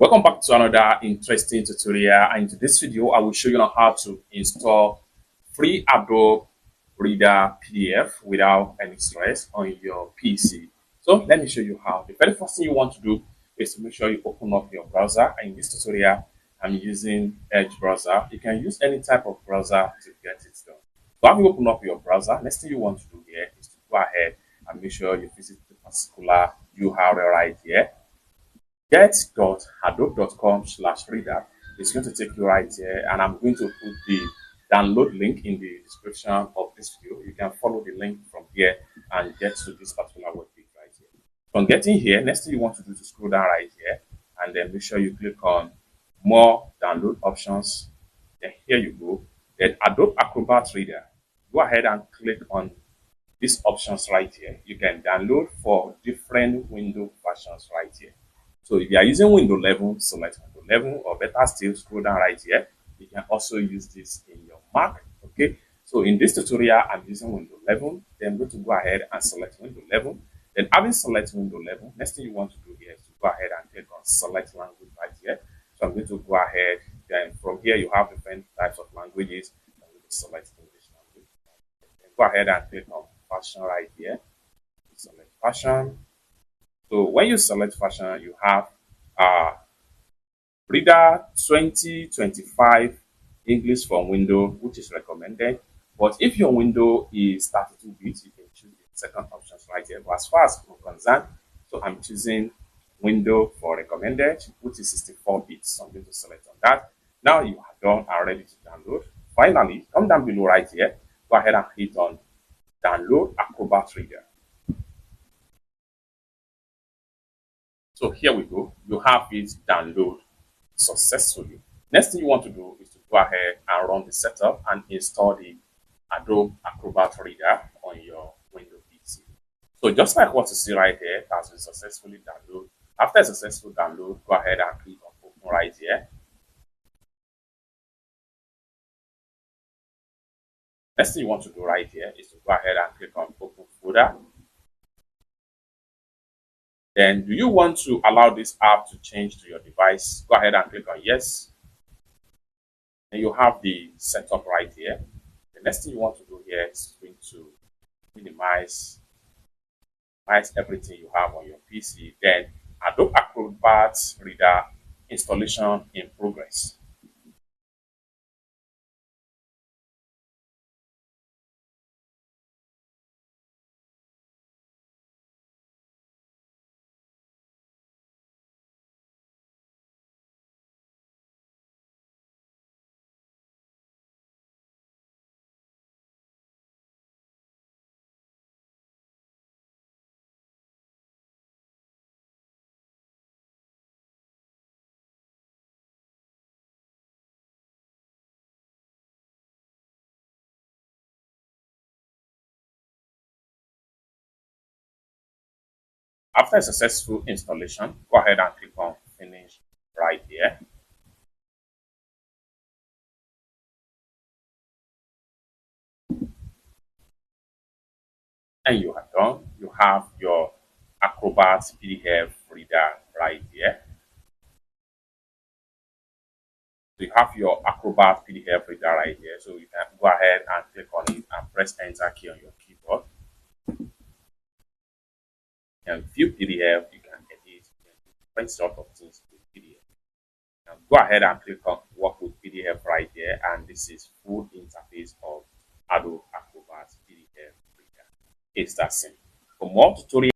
Welcome back to another interesting tutorial, and in today's video I will show you on how to install free Adobe Reader PDF without any stress on your PC. So let me show you how. The very first thing you want to do is to make sure you open up your browser. In this tutorial I'm using Edge browser. You can use any type of browser to get it done. So after you open up your browser, next thing you want to do here is to go ahead and make sure you visit the particular URL right here. get.adobe.com/reader is going to take you right here, and I'm going to put the download link in the description of this video. You can follow the link from here and get to this particular web page right here. From getting here, next thing you want to do is to scroll down right here and then make sure you click on more download options. Then here you go. Then Adobe Acrobat Reader. Go ahead and click on these options right here. You can download for different window versions right here. So if you are using Windows 11, select Windows 11, or better still, scroll down right here. You can also use this in your Mac. Okay. So in this tutorial, I'm using Windows 11. Then I'm going to go ahead and select Windows 11. Then having selected Windows 11, next thing you want to do here is to go ahead and click on select language right here. So I'm going to go ahead. Then from here, you have different types of languages. I'm going to select English language. Then go ahead and click on fashion right here. Select fashion. So when you select fashion, you have Reader 2025 English from window, which is recommended. But if your window is 32 bits, you can choose the second option right here. But as far as I'm concerned, so I'm choosing window for recommended, which is 64 bits. So I'm going to select on that. Now you are done and ready to download. Finally, come down below right here. Go ahead and hit on download Acrobat Reader. So here we go. You have it download successfully. Next thing you want to do is to go ahead and run the setup and install the Adobe Acrobat Reader on your Windows PC. So just like what you see right here, it has been successfully downloaded. After a successful download, go ahead and click on open right here. Next thing you want to do right here is to go ahead and click on open folder. Then do you want to allow this app to change to your device? Go ahead and click on yes. And you have the setup right here. The next thing you want to do here is going to minimize everything you have on your PC. Then Adobe Acrobat Reader installation in progress. After a successful installation, go ahead and click on finish right here. And you are done. You have your Acrobat PDF Reader right here. So you have your Acrobat PDF Reader right here. So you can go ahead and click on it and press enter key on your keyboard. You can view PDF, you can edit, you can do different sort of things with PDF. Now go ahead and click on work with PDF right here, and this is full interface of Adobe Acrobat PDF Reader. It's that simple. For more tutorials,